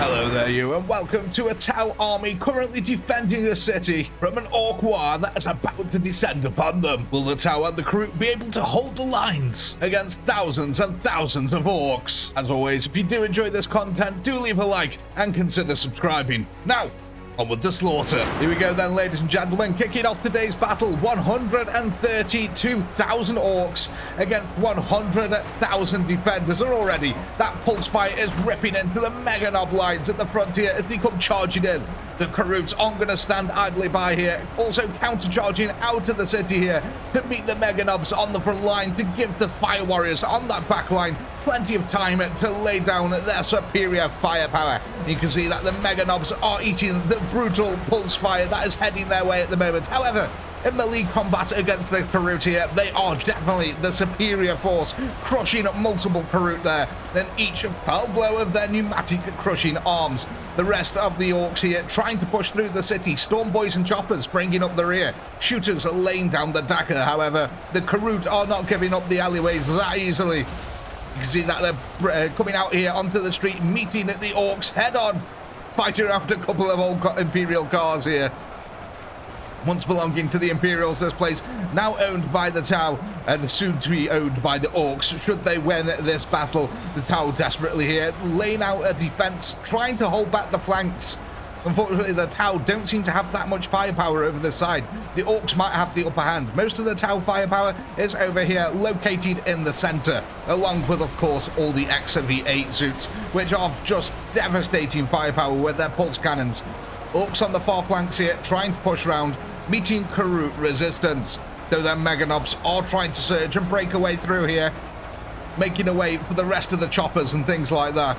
Hello there you, and welcome to a Tau army currently defending a city from an orc war that is about to descend upon them. Will the Tau and the crew be able to hold the lines against thousands and thousands of orcs? As always, if you do enjoy this content, do leave a like and consider subscribing. Now, on with the slaughter. Here we go then, ladies and gentlemen, kicking off today's battle. 132,000 orcs against 100,000 defenders are already. That pulse fire is ripping into the mega knob lines at the frontier as they come charging in. The Karoots aren't going to stand idly by here, also counter-charging out of the city here to meet the mega knobs on the front line to give the fire warriors on that back line plenty of time to lay down their superior firepower. You can see that the mega knobs are eating the brutal pulse fire that is heading their way at the moment. However, in melee combat against the Karoot here, they are definitely the superior force, crushing multiple Karoot there, then each fell blow of their pneumatic crushing arms. The rest of the orcs here trying to push through the city, storm boys and choppers bringing up the rear, shooters are laying down the dagger. However, the Karoot are not giving up the alleyways that easily. You can see that they're coming out here onto the street, meeting the orcs head on, fighting around a couple of old Imperial cars here. Once belonging to the Imperials, this place now owned by the Tau and soon to be owned by the Orcs. Should they win this battle, the Tau desperately here, laying out a defense, trying to hold back the flanks. Unfortunately, the Tau don't seem to have that much firepower over this side. The Orcs might have the upper hand. Most of the Tau firepower is over here, located in the center, along with, of course, all the XV8 suits, which are just devastating firepower with their pulse cannons. Orcs on the far flanks here, trying to push around, meeting Karoot resistance, though their mega knobs are trying to surge and break away through here, making a way for the rest of the choppers and things like that.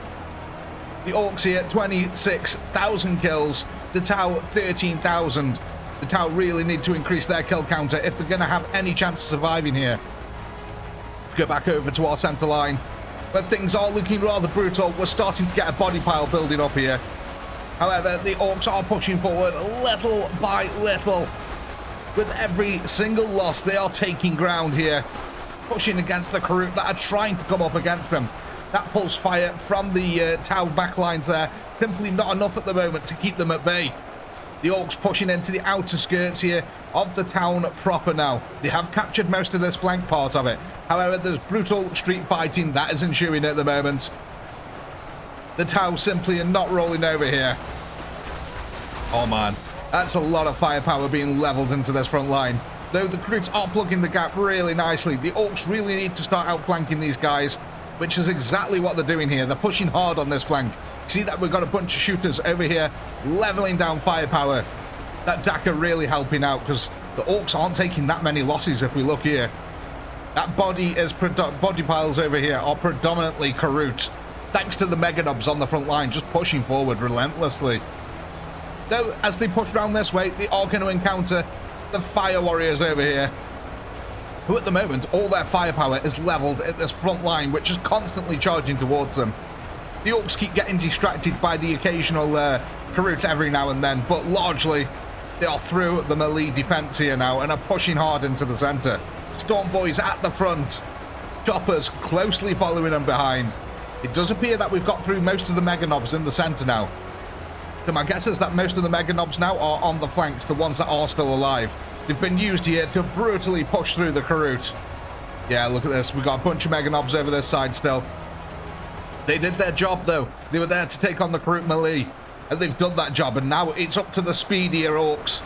The orcs here, 26,000 kills, the Tau 13,000. The Tau really need to increase their kill counter if they're going to have any chance of surviving here. Go back over to our center line, where things are looking rather brutal. We're starting to get a body pile building up here. However, the orcs are pushing forward little by little. With every single loss, they are taking ground here, pushing against the Karoot that are trying to come up against them. That pulse fire from the Tau backlines there, simply not enough at the moment to keep them at bay. The orcs pushing into the outer skirts here of the town proper now. They have captured most of this flank part of it. However, there's brutal street fighting that is ensuing at the moment. The Tau simply are not rolling over here. Oh man, that's a lot of firepower being leveled into this front line. Though the Karoots are plugging the gap really nicely, the orcs really need to start outflanking these guys, which is exactly what they're doing here. They're pushing hard on this flank. See that we've got a bunch of shooters over here leveling down firepower. That Daka really helping out because the orcs aren't taking that many losses if we look here. That body piles over here are predominantly Karoot, thanks to the mega knobs on the front line just pushing forward relentlessly. Though as they push around this way, they are going to encounter the fire warriors over here, who at the moment all their firepower is leveled at this front line, which is constantly charging towards them. The orcs keep getting distracted by the occasional Karoot every now and then, but largely they are through the melee defense here now and are pushing hard into the center. Storm boys at the front, choppers closely following them behind. It does appear that we've got through most of the mega knobs in the center now. So my guess is that most of the mega knobs now are on the flanks, the ones that are still alive. They've been used here to brutally push through the Karoot. Yeah, look at this. We've got a bunch of mega knobs over this side still. They did their job, though. They were there to take on the Karoot melee, and they've done that job. And now it's up to the speedier orcs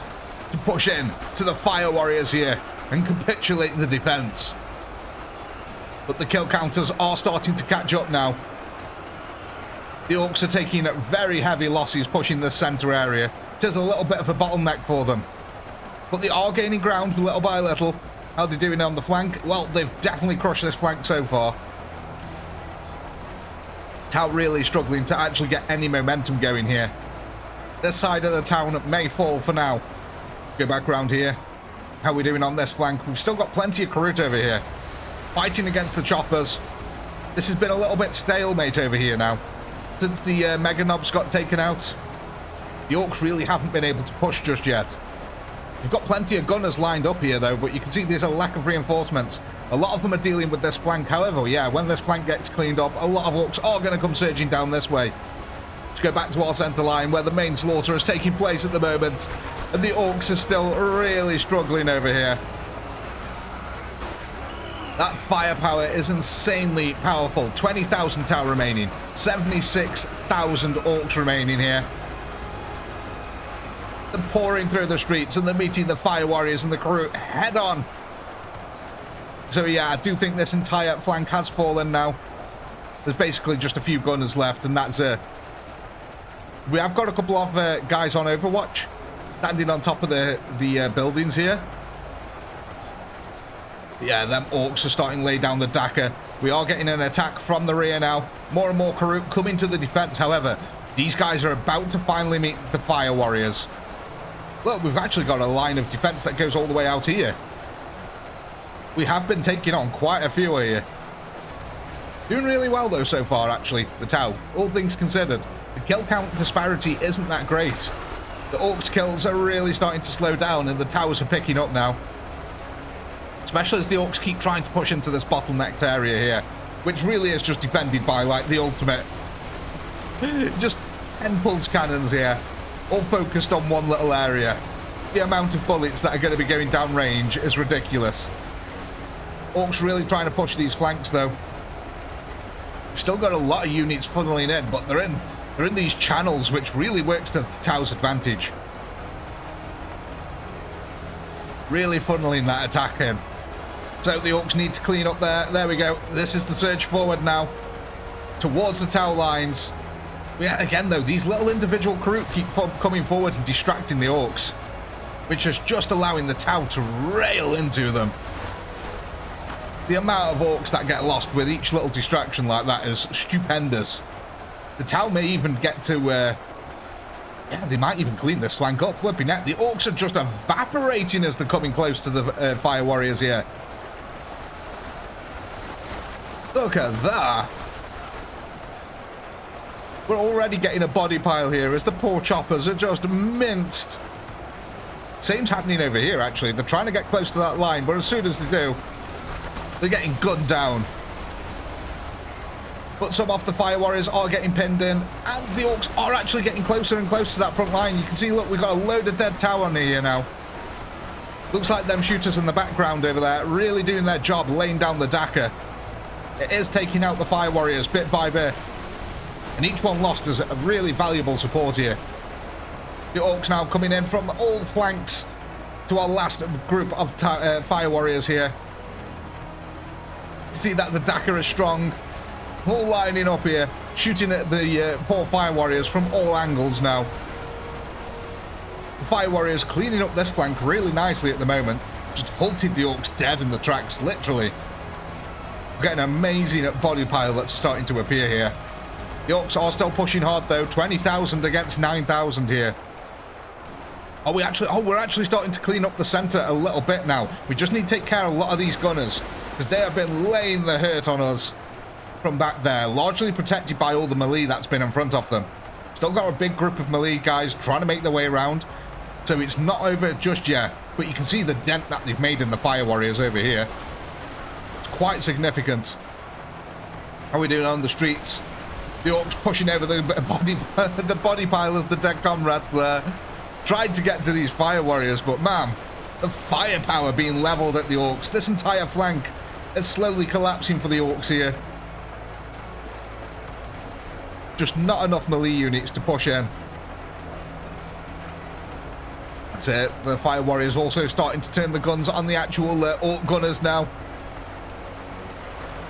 to push in to the fire warriors here and capitulate the defense. But the kill counters are starting to catch up now. The orcs are taking very heavy losses pushing this center area. It is a little bit of a bottleneck for them. But they are gaining ground little by little. How are they doing on the flank? Well, they've definitely crushed this flank so far. Tau really struggling to actually get any momentum going here. This side of the town may fall for now. Go back around here. How are we doing on this flank? We've still got plenty of Karoot over here, fighting against the choppers. This has been a little bit stalemate over here now. Since the mega knobs got taken out, the orcs really haven't been able to push just yet. We've got plenty of gunners lined up here though, but you can see there's a lack of reinforcements. A lot of them are dealing with this flank. However, yeah, when this flank gets cleaned up, a lot of orcs are going to come surging down this way. Let's go back to our center line where the main slaughter is taking place at the moment. And the orcs are still really struggling over here. That firepower is insanely powerful. 20,000 tower remaining. 76,000 orcs remaining here. They're pouring through the streets and they're meeting the fire warriors and the crew head on. So yeah, I do think this entire flank has fallen now. There's basically just a few gunners left, and that's it. We have got a couple of guys on Overwatch standing on top of the buildings here. Yeah, them orcs are starting to lay down the Daka. We are getting an attack from the rear now. More and more Karuk coming to the defense. However, these guys are about to finally meet the fire warriors. Look, we've actually got a line of defense that goes all the way out here. We have been taking on quite a few here. Doing really well though so far, actually, the Tau, all things considered. The kill count disparity isn't that great. The Orcs kills are really starting to slow down and the Towers are picking up now. Especially as the Orcs keep trying to push into this bottlenecked area here, which really is just defended by, like, the ultimate. Just 10 pulse cannons here, all focused on one little area. The amount of bullets that are going to be going down range is ridiculous. Orcs really trying to push these flanks, though. We've still got a lot of units funneling in, but they're in these channels, which really works to the Tau's advantage. Really funneling that attack in. So the Orcs need to clean up there. There we go. This is the surge forward now towards the Tau lines. Yeah, again, though, these little individual crew keep coming forward and distracting the Orcs, which is just allowing the Tau to rail into them. The amount of Orcs that get lost with each little distraction like that is stupendous. The Tau may even get to... yeah, they might even clean this flank up. Flipping it. The Orcs are just evaporating as they're coming close to the fire warriors here. Look at that. We're already getting a body pile here as the poor choppers are just minced. Same's happening over here, actually. They're trying to get close to that line, but as soon as they do, they're getting gunned down. But some of the fire warriors are getting pinned in, and the Orcs are actually getting closer and closer to that front line. You can see, look, we've got a load of dead Tau on here now. Looks like them shooters in the background over there really doing their job, laying down the Daka. It is taking out the fire warriors bit by bit. And each one lost is a really valuable support here. The Orcs now coming in from all flanks to our last group of fire warriors here. You see that the Daka is strong. All lining up here, shooting at the poor fire warriors from all angles now. The fire warriors cleaning up this flank really nicely at the moment. Just halted the Orcs dead in the tracks, literally. We're getting an amazing body pile that's starting to appear here. The Orcs are still pushing hard though. 20,000 against 9,000 here. We're actually starting to clean up the center a little bit now. We just need to take care of a lot of these gunners, because they have been laying the hurt on us from back there, largely protected by all the melee that's been in front of them. Still got a big group of melee guys trying to make their way around, so it's not over just yet, but you can see the dent that they've made in the fire warriors over here. It's quite significant. How are we doing on the streets? The Orcs pushing over the body pile of the dead comrades there. Tried to get to these fire warriors, but man, the firepower being leveled at the Orcs. This entire flank is slowly collapsing for the Orcs here. Just not enough melee units to push in. That's it. The fire warriors also starting to turn the guns on the actual Orc gunners now.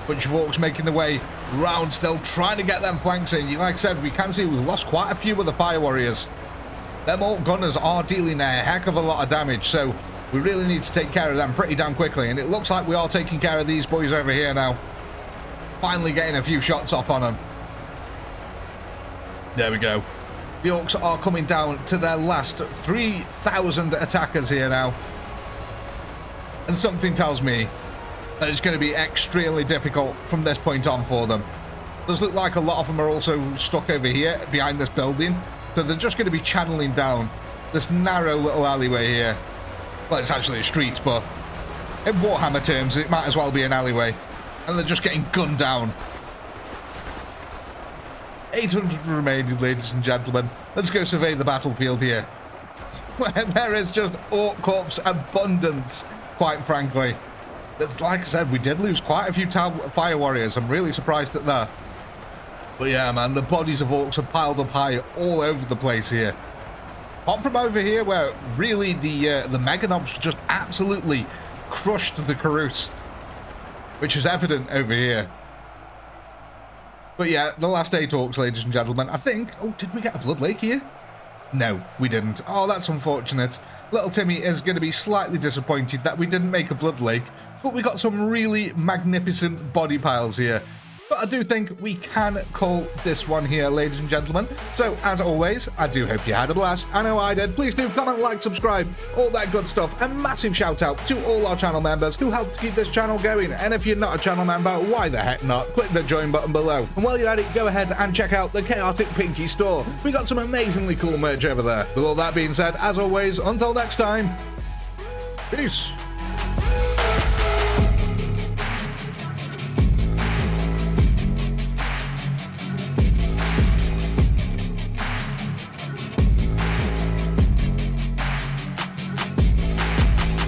Bunch of Orcs making their way round still, trying to get them flanks in. Like I said, we can see we've lost quite a few of the fire warriors. Them Orc gunners are dealing a heck of a lot of damage, so we really need to take care of them pretty damn quickly. And it looks like we are taking care of these boys over here now. Finally getting a few shots off on them. There we go. The Orcs are coming down to their last 3,000 attackers here now. And something tells me that it's going to be extremely difficult from this point on for them. Does look like a lot of them are also stuck over here behind this building. So they're just going to be channeling down this narrow little alleyway here. Well, it's actually a street, but in Warhammer terms, it might as well be an alleyway. And they're just getting gunned down. 800 remaining, ladies and gentlemen. Let's go survey the battlefield here. Where there is just orc corpse abundance, quite frankly. Like I said, we did lose quite a few fire warriors. I'm really surprised at that. But yeah, man, the bodies of orcs are piled up high all over the place here. Apart from over here, where really the Meganobs just absolutely crushed the Karut, which is evident over here. But yeah, the last 8 orcs, ladies and gentlemen. I think... Oh, did we get a Blood Lake here? No, we didn't. Oh, that's unfortunate. Little Timmy is going to be slightly disappointed that we didn't make a Blood Lake, but we got some really magnificent body piles here. But I do think we can call this one here, ladies and gentlemen. So, as always, I do hope you had a blast. I know I did. Please do comment, like, subscribe, all that good stuff. And massive shout out to all our channel members who helped keep this channel going. And if you're not a channel member, why the heck not? Click the join button below. And while you're at it, go ahead and check out the Chaotic Pinky store. We got some amazingly cool merch over there. With all that being said, as always, until next time, peace.